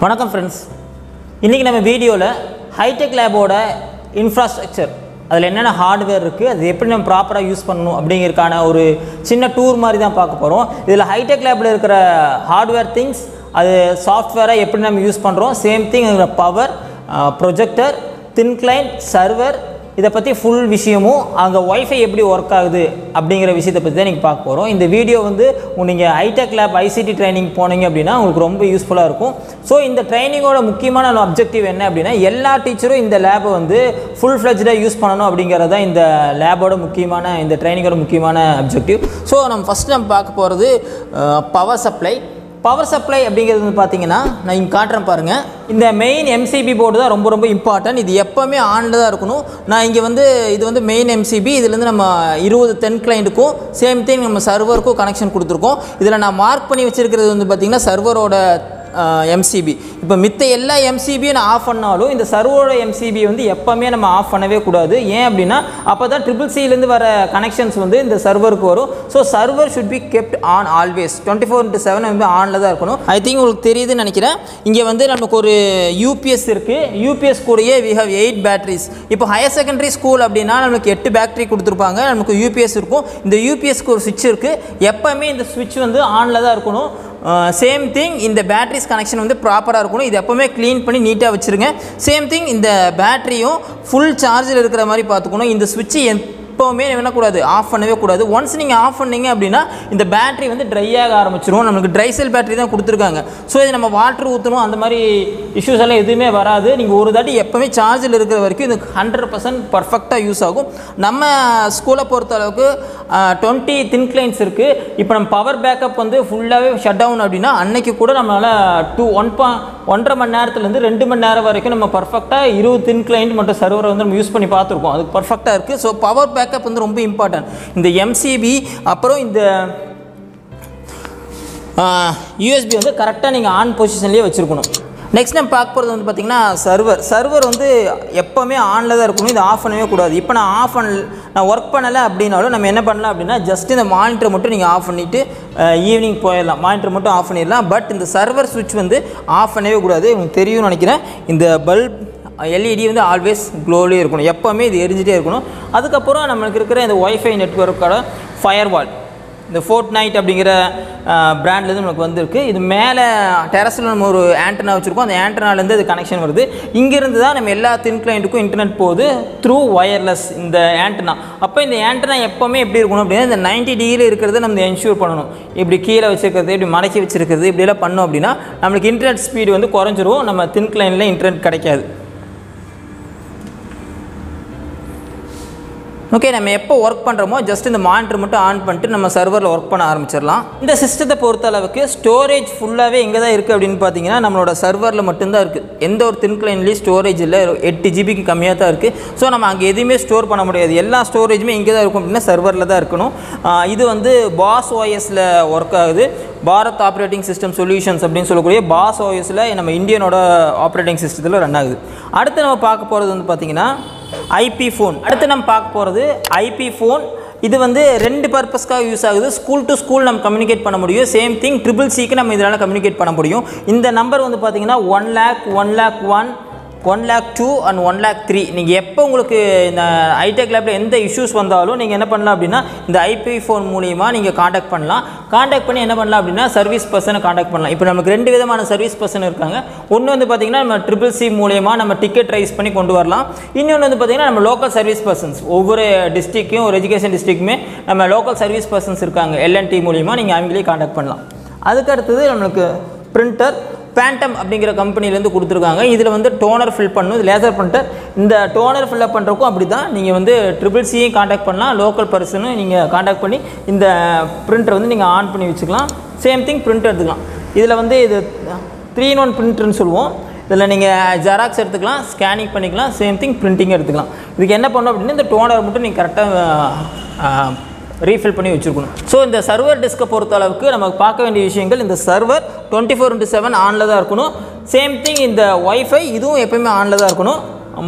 வணக்கம் ஃப்ரெண்ட்ஸ், இன்றைக்கி நம்ம வீடியோவில் ஹைடெக் லேபோட இன்ஃப்ராஸ்ட்ரக்சர், அதில் என்னென்ன ஹார்ட்வேர் இருக்குது, அது எப்படி நம்ம ப்ராப்பராக யூஸ் பண்ணணும் அப்படிங்கிறதுக்கான ஒரு சின்ன டூர் மாதிரி தான் பார்க்க போகிறோம். இதில் ஹைடெக் லேபில் இருக்கிற ஹார்ட்வேர் திங்ஸ், அது சாஃப்ட்வேரை எப்படி நம்ம யூஸ் பண்ணுறோம், சேம் திங் பவர், ப்ரொஜெக்டர், தின் கிளைண்ட், சர்வர், இதை பற்றி ஃபுல் விஷயமும் அங்கே ஒய்ஃபை எப்படி ஒர்க் ஆகுது அப்படிங்கிற விஷயத்தை பற்றி தான் நீங்கள் பார்க்க போகிறோம். இந்த வீடியோ வந்து நீங்கள் ஹைடெக் லேப் ஐசிடி ட்ரைனிங் போனீங்க அப்படின்னா உங்களுக்கு ரொம்ப யூஸ்ஃபுல்லாக இருக்கும். ஸோ இந்த ட்ரைனிங்கோட முக்கியமான அப்ஜெக்டிவ் என்ன அப்படின்னா, எல்லா டீச்சரும் இந்த லேபை வந்து ஃபுல் ஃப்ளெஜ்டாக யூஸ் பண்ணணும் அப்படிங்கிறது தான் இந்த லேபோட முக்கியமான, இந்த ட்ரைனிங்கோட முக்கியமான அப்ஜெக்டிவ். ஸோ நம்ம பார்க்க போகிறது பவர் சப்ளை. பவர் சப்ளை அப்படிங்கிறது வந்து பார்த்தீங்கன்னா, நான் இங்கே காட்டுறேன் பாருங்கள். இந்த மெயின் எம்சிபி போர்டு தான் ரொம்ப ரொம்ப இம்பார்ட்டன்ட். இது எப்போவுமே ஆனில் தான் இருக்கணும். நான் இங்கே வந்து இது வந்து மெயின் எம்சிபி. இதுலேருந்து நம்ம 20 10 கிளைண்ட்டுக்கும் சேம் திங் நம்ம சர்வருக்கும் கனெக்ஷன் கொடுத்துருக்கோம். இதில் நான் மார்க் பண்ணி வச்சுருக்கிறது வந்து பார்த்திங்கன்னா சர்வரோட எம்சிபி. இப்போ மித்த எல்லா எம்சிபியும் நான் ஆஃப் பண்ணாலும் இந்த சர்வரோட எம்சிபி வந்து எப்போவுமே நம்ம ஆஃப் பண்ணவே கூடாது. ஏன் அப்படின்னா அப்போ தான் CCCலேருந்து வர கனெக்ஷன்ஸ் வந்து இந்த சர்வருக்கு வரும். So server should be kept on always 24/7 வந்து ஆனில் தான் இருக்கணும். ஐ திங்க் உங்களுக்கு தெரியுதுன்னு நினைக்கிறேன். இங்கே வந்து நமக்கு ஒரு யூபிஎஸ் இருக்குது. யூபிஎஸ் கூடயே வி ஹவ் 8 பேட்டரிஸ். இப்போ ஹையர் செகண்டரி ஸ்கூல் அப்படின்னா நமக்கு 8 பேட்டரி கொடுத்துருப்பாங்க. நமக்கு யூபிஎஸ் இருக்கும். இந்த யூபிஎஸ்க்கு ஒரு சுவிட்ச் இருக்குது. எப்போவுமே இந்த சுவிட்ச் வந்து ஆனில் தான் இருக்கணும். சேம் திங் இந்த பேட்டரிஸ் கனெக்ஷன் வந்து ப்ராப்பராக இருக்கணும். இது எப்போவுமே க்ளீன் பண்ணி நீட்டாக வச்சுருங்க. சேம் திங் இந்த பேட்டரியும் ஃபுல் சார்ஜில் இருக்கிற மாதிரி பார்த்துக்கணும். இந்த சுவிட்சு எப்போவுமே வேணக்கூடாது, ஆஃப் பண்ணவே கூடாது. ஒன்ஸ் நீங்கள் ஆஃப் பண்ணிங்க அப்படின்னா இந்த பேட்டரி வந்து ட்ரை ஆக ஆரம்பிச்சிடும். நமக்கு ட்ரை செல் பேட்டரி தான் கொடுத்துருக்காங்க. ஸோ இது நம்ம வாட்டர் ஊற்றணும், அந்த மாதிரி இஷ்யூஸ் எல்லாம் எதுவுமே வராது. நீங்கள் ஒரு தாட்டி எப்போவுமே சார்ஜில் இருக்கிற வரைக்கும் இது 100% பர்ஃபெக்டாக யூஸ் ஆகும். நம்ம ஸ்கூலை பொறுத்த அளவுக்கு 20 தின் கிளைண்ட்ஸ் இருக்குது. இப்போ நம்ம பவர் பேக்கப் வந்து ஃபுல்லாகவே ஷட் டவுன் அப்படின்னா அன்னைக்கு கூட நம்மளால் 1.5 மணி நேரத்துலேருந்து 2 மணி நேரம் வரைக்கும் நம்ம பர்ஃபெக்டாக 20 தின் கிளைண்ட் மற்றும் சர்வரை வந்து நம்ம யூஸ் பண்ணி பார்த்துருக்கோம். அது பர்ஃபெக்டாக இருக்குது. ஸோ பவர் பேக்கப் வந்து ரொம்ப இம்பார்ட்டன்ட். இந்த எம்சிபி அப்புறம் இந்த யூஎஸ்பி வந்து கரெக்டாக நீங்கள் ஆன் பொசிஷன்லேயே வச்சுருக்கணும். நெக்ஸ்ட் நம்ம பார்க்க போகிறது வந்து பார்த்திங்கன்னா சர்வர் வந்து எப்போவுமே ஆனில் தான் இருக்கணும். இது ஆஃப் பண்ணவே கூடாது. இப்போ நான் ஒர்க் பண்ணலை அப்படின்னாலும் நம்ம என்ன பண்ணலாம் அப்படின்னா, ஜஸ்ட் இந்த மானிட்டரை மட்டும் நீங்கள் ஆஃப் பண்ணிவிட்டு ஈவினிங் போயிடலாம். மானிட்டர் மட்டும் ஆஃப் பண்ணிடலாம். பட் இந்த சர்வர் சுவிட்ச் வந்து ஆஃப் பண்ணவே கூடாது. உங்களுக்கு தெரியும்னு நினைக்கிறேன். இந்த பல்ப் எல்இடி வந்து ஆல்வேஸ் க்ளோவிலே இருக்கணும். எப்போவுமே இது எரிஞ்சிட்டே இருக்கணும். அதுக்கப்புறம் நம்மளுக்கு இருக்கிற இந்த ஒய்ஃபை நெட்வொர்க்கோட ஃபயர்வால், இந்த ஃபோர்ட்நைட் அப்படிங்கிற பிராண்ட்லேருந்து நமக்கு வந்திருக்கு. இது மேலே டெரஸில் நம்ம ஒரு ஆண்டனா வச்சுருக்கோம். அந்த ஆண்டனாலேருந்து இது கனெக்ஷன் வருது. இங்கேருந்து தான் நம்ம எல்லா தின் கிளைண்ட்டுக்கும் இன்டர்நெட் போகுது த்ரூ ஒயர்லெஸ் இந்த ஆண்டனா. அப்போ இந்த ஆண்டனா எப்போவுமே எப்படி இருக்கணும் அப்படின்னா, இந்த 90 டிகிரியில் இருக்கிறத நம்ம என்ஷூர் பண்ணணும். இப்படி கீழே வச்சுருக்கிறது, இப்படி மடக்கி வச்சுருக்கிறது, இப்படியெல்லாம் பண்ணோம் அப்படின்னா நம்மளுக்கு இன்டர்நெட் ஸ்பீடு வந்து குறைஞ்சிரும். நம்ம தின் கிளைண்டில் இன்டர்நெட் கிடைக்காது. ஓகே, நம்ம எப்போ ஒர்க் பண்ணுறோமோ ஜஸ்ட் இந்த மானிட்டர் மட்டும் ஆன் பண்ணிட்டு நம்ம சர்வரில் ஒர்க் பண்ண ஆரம்பிச்சிடலாம். இந்த சிஸ்டத்தை பொறுத்த அளவுக்கு ஸ்டோரேஜ் ஃபுல்லாகவே எங்கே தான் இருக்குது அப்படின்னு பார்த்தீங்கன்னா, நம்மளோட சர்வரில் மட்டும்தான் இருக்குது. எந்த ஒரு தின் கிளைண்ட்லேயும் ஸ்டோரேஜ் இல்லை. 8 ஜிபிக்கு கம்மியாக தான் இருக்குது. ஸோ நம்ம அங்கே எதுவுமே ஸ்டோர் பண்ண முடியாது. எல்லா ஸ்டோரேஜுமே எங்கே தான் இருக்கும் அப்படின்னா சர்வரில் தான் இருக்கணும். இது வந்து பாஸ் ஓஎஸில் ஒர்க் ஆகுது. பாரத் ஆப்ரேட்டிங் சிஸ்டம் சொல்யூஷன்ஸ் அப்படின்னு சொல்லக்கூடிய பாஸ் ஓஎஸில் நம்ம இந்தியனோட ஆப்ரேட்டிங் சிஸ்டத்தில் ரன் ஆகுது. அடுத்து நம்ம பார்க்க போகிறது வந்து பார்த்திங்கன்னா ஐபி ஃபோன். அடுத்து நம்ம பார்க்க போகிறது ஐபி ஃபோன். இது வந்து 2 பர்பஸ்க்காக யூஸ் ஆகுது. ஸ்கூல் டு ஸ்கூல் நம்ம கம்யூனிகேட் பண்ண முடியும். சேம் திங் CCCக்கு நம்ம இதனால் கம்யூனிகேட் பண்ண முடியும். இந்த நம்பர் வந்து பார்த்திங்கன்னா 1 lakh, 1 lakh 1, 1 lakh 2 and 1 lakh 3. நீங்கள் எப்போ உங்களுக்கு இந்த ஹைடெக் லேபில் எந்த இஷ்யூஸ் வந்தாலும் நீங்கள் என்ன பண்ணலாம் அப்படின்னா இந்த ஐபி ஃபோன் மூலிமா நீங்கள் காண்டாக்ட் பண்ணலாம். காண்டாக்ட் பண்ணி என்ன பண்ணலாம் அப்படின்னா சர்வீஸ் பர்சனை காண்டாக்ட் பண்ணலாம். இப்போ நமக்கு 2 விதமான சர்வீஸ் பர்சன் இருக்காங்க. ஒன்று வந்து பார்த்திங்கன்னா நம்ம CCC மூலிமா நம்ம டிக்கெட் ரைஸ் பண்ணி கொண்டு வரலாம். இன்னொன்று வந்து பார்த்திங்கன்னா நம்ம லோக்கல் சர்வீஸ் பர்சன்ஸ், ஒவ்வொரு டிஸ்ட்ரிக்ட்லையும் ஒரு எஜுகேஷன் டிஸ்ட்ரிக்ட்டுமே நம்ம லோக்கல் சர்வீஸ் பர்சன்ஸ் இருக்காங்க. LNT மூலிமா நீங்கள் அவங்களே காண்டாக்ட் பண்ணலாம். அதுக்கு அடுத்தது நம்மளுக்கு பிரிண்டர் பேண்டம் அப்படிங்கிற கம்பெனிலேருந்து கொடுத்துருக்காங்க. இதில் வந்து டோனர் ஃபில் பண்ணணும். இது லேசர் பிரிண்டர். இந்த டோனர் ஃபில்லப் பண்ணுறக்கும் அப்படி தான் நீங்கள் வந்து CCCயையும் காண்டாக்ட் பண்ணலாம். லோக்கல் பர்சனும் நீங்கள் காண்டாக்ட் பண்ணி இந்த பிரிண்டரை வந்து நீங்கள் ஆன் பண்ணி வச்சுக்கலாம். சேம் திங் பிரிண்டர் எடுத்துக்கலாம். இதில் வந்து இது 3-in-1 பிரிண்டர்னு சொல்லுவோம். இதில் நீங்கள் ஜெராக்ஸ் எடுத்துக்கலாம், ஸ்கேனிங் பண்ணிக்கலாம், சேம் திங் பிரிண்டிங் எடுத்துக்கலாம். இதுக்கு என்ன பண்ணணும் அப்படின்னா இந்த டோனர் மட்டும் நீங்கள் கரெக்டாக ரீஃபில் பண்ணி வச்சுருக்கணும். ஸோ இந்த சர்வர் டிஸ்கை பொறுத்த அளவுக்கு நமக்கு பார்க்க வேண்டிய விஷயங்கள், இந்த சர்வர் 24/7 ஆனில் தான் இருக்கணும். சேம் திங் இந்த ஒய்ஃபை இதுவும் எப்போயுமே ஆனில் தான் இருக்கணும்.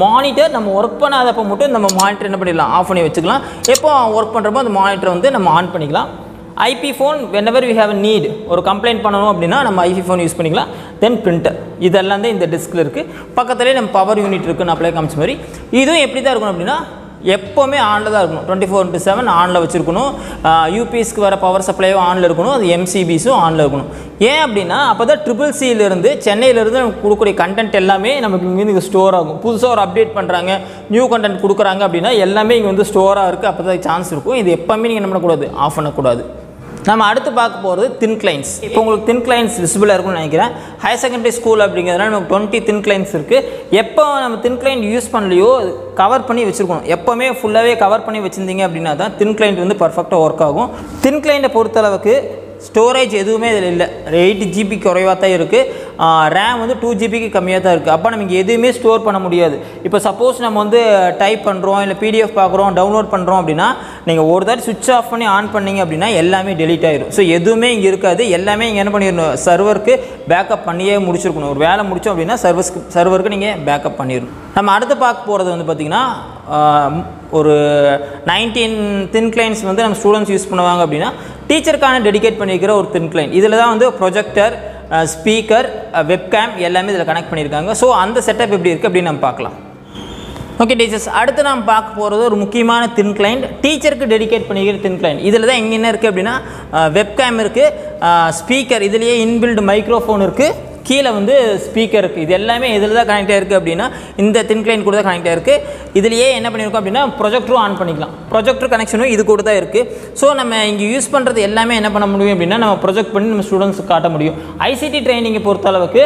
மானிட்டர் நம்ம ஒர்க் பண்ணாதப்போ மட்டும் நம்ம மானிட்டர் என்ன பண்ணிடலாம், ஆஃப் பண்ணி வச்சுக்கலாம். எப்போ ஒர்க் பண்ணுறப்போ அந்த மானிட்டரை வந்து நம்ம ஆன் பண்ணிக்கலாம். IP phone whenever we have a need ஒரு கம்ப்ளைண்ட் பண்ணணும் அப்படின்னா நம்ம ஐபி ஃபோன் யூஸ் பண்ணிக்கலாம். தென் பிரிண்டர் இதெல்லாம் தான் இந்த டிஸ்கில் இருக்குது. பக்கத்துலேயே நம்ம பவர் யூனிட் இருக்குன்னு அப்ளை காமிச்ச மாதிரி இதுவும் எப்படி தான் இருக்கணும் அப்படின்னா எப்போவுமே ஆனில் தான் இருக்கணும். 24/7 ஆனில் வச்சுருக்கணும். யூபிஎஸ்க்கு வர பவர் சப்ளையும் ஆனில் இருக்கணும். அது எம்சிபிஸும் ஆனில் இருக்கணும். ஏன் அப்படின்னா அப்போ தான் CCCலேருந்து சென்னையிலேருந்து நமக்கு கொடுக்கக்கூடிய கண்டென்ட் எல்லாமே நமக்கு இங்கே ஸ்டோர் ஆகும். புதுசாக ஒரு அப்டேட் பண்ணுறாங்க, நியூ கண்டென்ட் கொடுக்குறாங்க அப்படின்னா எல்லாமே இங்கே வந்து ஸ்டோராக இருக்குது. அப்போ தான் சான்ஸ் இருக்கும். இது எப்போவுமே நீங்கள் என்ன பண்ணக்கூடாது, ஆஃப் பண்ணக்கூடாது. நம்ம அடுத்து பார்க்க போகிறது தின் கிளைண்ட்ஸ். இப்போ உங்களுக்கு தின் கிளைண்ட்ஸ் விசிபிளாக இருக்கும்னு நினைக்கிறேன். ஹையர் செகண்டரி ஸ்கூல் அப்படிங்கிறதுனால நமக்கு 20 தின் கிளைண்ட்ஸ் இருக்குது. எப்போ நம்ம தின் கிளைண்ட் யூஸ் பண்ணலையோ கவர் பண்ணி வச்சுருக்கணும். எப்போவுமே ஃபுல்லாகவே கவர் பண்ணி வச்சுருந்தீங்க அப்படின்னா தான் தின் கிளைண்ட் வந்து பர்ஃபெக்டாக ஒர்க் ஆகும். தின் கிளைண்ட்டை பொறுத்தளவுக்கு ஸ்டோரேஜ் எதுவுமே இதில் இல்லை. 8 GB குறைவாக தான் இருக்குது. ரேம் வந்து 2 GB கம்மியாக தான் இருக்குது. அப்போ நமக்கு எதுவுமே ஸ்டோர் பண்ண முடியாது. இப்போ சப்போஸ் நம்ம வந்து டைப் பண்ணுறோம், இல்லை PDF பார்க்குறோம், டவுன்லோட் பண்ணுறோம் அப்படின்னா நீங்கள் ஒரு தாட்டி சுவிட்ச் ஆஃப் பண்ணி ஆன் பண்ணிங்க அப்படின்னா எல்லாமே டெலீட் ஆகிடும். ஸோ எதுவுமே இங்கே இருக்காது. எல்லாமே இங்கே என்ன பண்ணிடணும், சர்வருக்கு பேக்கப் பண்ணியே முடிச்சிருக்கணும். ஒரு வேலை முடித்தோம் அப்படின்னா சர்வருக்கு நீங்கள் பேக்கப் பண்ணிடணும். நம்ம அடுத்து பார்க்க போகிறது வந்து பார்த்திங்கன்னா ஒரு 19 தின் கிளைண்ட்ஸ் வந்து நம்ம ஸ்டூடெண்ட்ஸ் யூஸ் பண்ணுவாங்க அப்படின்னா டீச்சருக்கான டெடிகேட் பண்ணியிருக்கிற ஒரு தின் கிளைண்ட். இதில் தான் வந்து ப்ரொஜெக்டர், ஸ்பீக்கர், வெப்கேம் எல்லாமே இதில் கனெக்ட் பண்ணியிருக்காங்க. ஸோ அந்த செட்டப் எப்படி இருக்குது அப்படின்னு நம்ம பார்க்கலாம். ஓகே டீச்சர்ஸ், அடுத்து நாம் பார்க்க போகிறது ஒரு முக்கியமான தின் கிளைண்ட், டீச்சருக்கு டெடிகேட் பண்ணிக்கிற தின் கிளைண்ட். இதில் தான் எங்கே என்ன இருக்குது அப்படின்னா வெப்கேம் இருக்குது, ஸ்பீக்கர், இதுலேயே இன்பில்டு மைக்ரோஃபோன் இருக்குது, கீழே வந்து ஸ்பீக்கர் இருக்குது. இது எல்லாமே இதில் தான் கனெக்ட் ஆகிருக்கு அப்படின்னா இந்த தின் கிளைண்ட் கூட தான் கனெக்ட் ஆகிருக்கு. இதுலேயே என்ன பண்ணியிருக்கோம் அப்படின்னா ப்ரொஜெக்டரும் ஆன் பண்ணிக்கலாம். ப்ரொஜெக்டர் கனெக்ஷனும் இது கூட தான் இருக்குது. ஸோ நம்ம இங்கே யூஸ் பண்ணுறது எல்லாமே என்ன பண்ண முடியும் அப்படின்னா நம்ம ப்ரொஜெக்ட் பண்ணி நம்ம ஸ்டூடெண்ட்ஸுக்கு காட்ட முடியும். ஐசிடி ட்ரைனிங்கை பொறுத்தளவுக்கு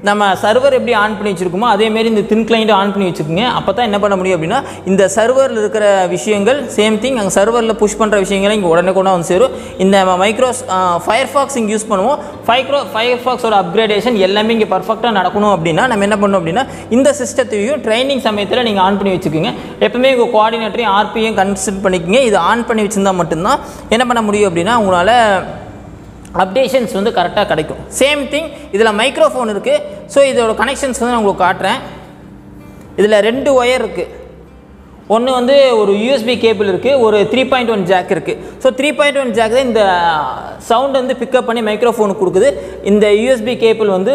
நம்ம சர்வர் எப்படி ஆன் பண்ணி வச்சுருக்கோமோ அதேமாரி இந்த தின் கிளைண்ட்டை ஆன் பண்ணி வச்சுக்கோங்க. அப்போ தான் என்ன பண்ண முடியும் அப்படின்னா இந்த சர்வரில் இருக்கிற விஷயங்கள் சேம் திங் அங்கே சர்வரில் புஷ் பண்ணுற விஷயங்களை இங்கே உடனே கூட வந்து சேரும். இந்த ஃபயர்ஃபாக்ஸ் இங்கே யூஸ் பண்ணுவோம். ஃபயர்ஃபாக்ஸோட அப்கிரேடேஷன் எல்லாமே இங்கே பர்ஃபெக்டாக நடக்கணும் அப்படின்னா நம்ம என்ன பண்ணணும் அப்படின்னா இந்த சிஸ்டத்தையும் ட்ரைனிங் சமயத்தில் நீங்கள் ஆன் பண்ணி வச்சுக்கோங்க. எப்பவுமே உங்கள் கோஆர்டினேட்டரையும் ஆர்பியும் கன்சிடர் பண்ணிக்கோங்க. இது ஆன் பண்ணி வச்சுருந்தால் மட்டும்தான் என்ன பண்ண முடியும் அப்படின்னா உங்களால் அப்டேஷன்ஸ் வந்து கரெக்டாக கிடைக்கும். சேம் திங் இதில் மைக்ரோஃபோன் இருக்குது. ஸோ இதோட கனெக்ஷன்ஸ் வந்து நான் உங்களுக்கு காட்டுறேன். இதில் 2 ஒயர் இருக்குது. ஒன்று வந்து ஒரு யூஎஸ்பி கேபிள் இருக்குது, ஒரு 3.1 ஜாக் இருக்குது. ஸோ 3.1 ஜாக் தான் இந்த சவுண்ட் வந்து பிக்கப் பண்ணி மைக்ரோஃபோனுக்கு கொடுக்குது. இந்த யூஎஸ்பி கேபிள் வந்து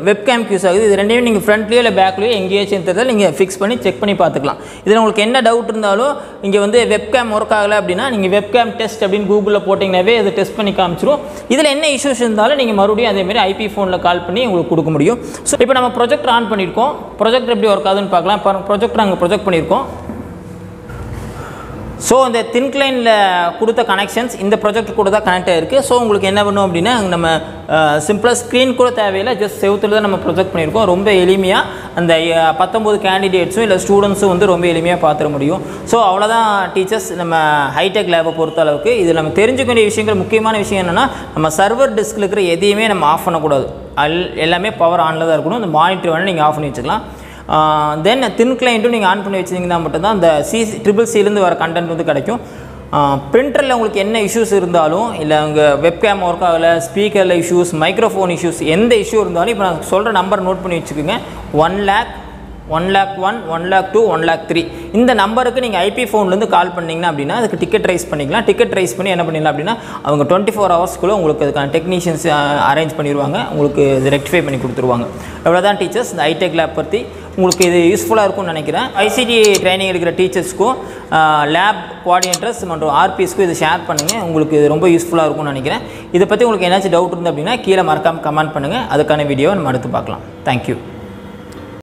வெப்கேம்க்கு யூஸ் ஆகுது. இது ரெண்டையும் நீங்கள் ஃப்ரண்ட்லேயோ இல்லை பேக்லேயோ எங்கேயாச்சும் தெரிஞ்சால் நீங்கள் ஃபிக்ஸ் பண்ணி செக் பண்ணி பார்த்துக்கலாம். இதில் உங்களுக்கு என்ன டவுட் இருந்தாலும் இங்கே வந்து வெப்கேம் ஒர்க் ஆகலை அப்படின்னா நீங்கள் வெப்கேம் டெஸ்ட் அப்படின்னு கூகுளில் போட்டிங்கனாவே அதை டெஸ்ட் பண்ணி காமிச்சிரும். இதில் என்ன இஷ்யூஸ் இருந்தாலும் நீங்கள் மறுபடியும் அதேமாதிரி ஐபி ஃபோனில் கால் பண்ணி உங்களுக்கு கொடுக்க முடியும். ஸோ இப்போ நம்ம ப்ரொஜெக்டர் ஆன் பண்ணியிருக்கோம். ப்ரொஜெக்டர் எப்படி ஒர்க் ஆகுதுன்னு பார்க்கலாம். இப்போ ப்ரொஜெக்டர் அங்கே ப்ரொஜெக்ட் பண்ணியிருக்கோம். ஸோ இந்த தின் கிளைனில் கொடுத்த கனெக்ஷன்ஸ் இந்த ப்ரொஜெக்டர் கூட தான் கனெக்ட் ஆகிருக்கு. ஸோ உங்களுக்கு என்ன பண்ணும் அப்படின்னா நம்ம சிம்பிளாக ஸ்க்ரீன் கூட தேவையில்லை, ஜஸ்ட் செவுத்தில் தான் நம்ம ப்ரொஜெக்ட் பண்ணியிருக்கோம். ரொம்ப எளிமையாக அந்த 19 கேண்டிடேட்ஸும் இல்லை ஸ்டூடெண்ட்ஸும் வந்து ரொம்ப எளிமையாக பார்த்துட முடியும். ஸோ அவ்வளோதான் டீச்சர்ஸ் நம்ம ஹைடெக் லேபை பொறுத்த அளவுக்கு. இது நம்ம தெரிஞ்சுக்க வேண்டிய விஷயங்கள், முக்கியமான விஷயம் என்னென்னா நம்ம சர்வர் டிஸ்கில் இருக்கிற எதையுமே நம்ம ஆஃப் பண்ணக்கூடாது. எல்லாமே பவர் ஆனில் தான் இருக்கணும். இந்த மானிட்டர் வேணால் நீங்கள் ஆஃப் பண்ணி வச்சுக்கலாம். தென் தின் கிளைண்ட்டும் நீங்கள் ஆன் பண்ணி வச்சிங்கன்னா மட்டும்தான் அந்த CCCலேருந்து வர கண்டென்ட் வந்து கிடைக்கும். பிரிண்டரில் உங்களுக்கு என்ன இஷ்யூஸ் இருந்தாலும், இல்லை உங்கள் வெப்கேம் ஒர்க் ஆகலை, ஸ்பீக்கரில் இஷ்யூஸ், மைக்ரோஃபோன் இஷ்யூஸ், எந்த இஷ்யூ இருந்தாலும் இப்போ நான் சொல்கிற நம்பர் நோட் பண்ணி வச்சுக்கோங்க. 1 lakh, 1 lakh 1, 1 lakh 2, 1 lakh 3 இந்த நம்பருக்கு நீங்கள் ஐபி ஃபோன்லேருந்து கால் பண்ணிங்கன்னா அப்படின்னா அதுக்கு டிக்கெட் ரைஸ் பண்ணிக்கலாம். டிக்கெட் ரைஸ் பண்ணி என்ன பண்ணிடலாம் அப்படின்னா அவங்க 24 ஹவர்ஸ்க்குள்ளே உங்களுக்கு அதுக்கான டெக்னீஷியன்ஸ் அரேஞ்ச் பண்ணிடுவாங்க. உங்களுக்கு இது ரெக்டிஃபை பண்ணி கொடுத்துருவாங்க. அவ்வளோதான் டீச்சர்ஸ் இந்த ஹைடெக் லேப் பற்றி. உங்களுக்கு இது யூஸ்ஃபுல்லாக இருக்கும்னு நினைக்கிறேன். ஐசிடி ட்ரைனிங் எடுக்கிற டீச்சர்ஸ்க்கும் லேப் கோஆர்டினேட்டர்ஸ் மற்றும் ஆர்பிஎஸ்க்கும் இதை ஷேர் பண்ணுங்கள். உங்களுக்கு இது ரொம்ப யூஸ்ஃபுல்லாக இருக்கும்னு நினைக்கிறேன். இதை பற்றி உங்களுக்கு ஏதாச்சும் டவுட் இருந்து அப்படின்னா கீழே மறக்காமல் கமெண்ட் பண்ணுங்கள். அதுக்கான வீடியோவை நம்ம அடுத்து பார்க்கலாம். தேங்க்யூ.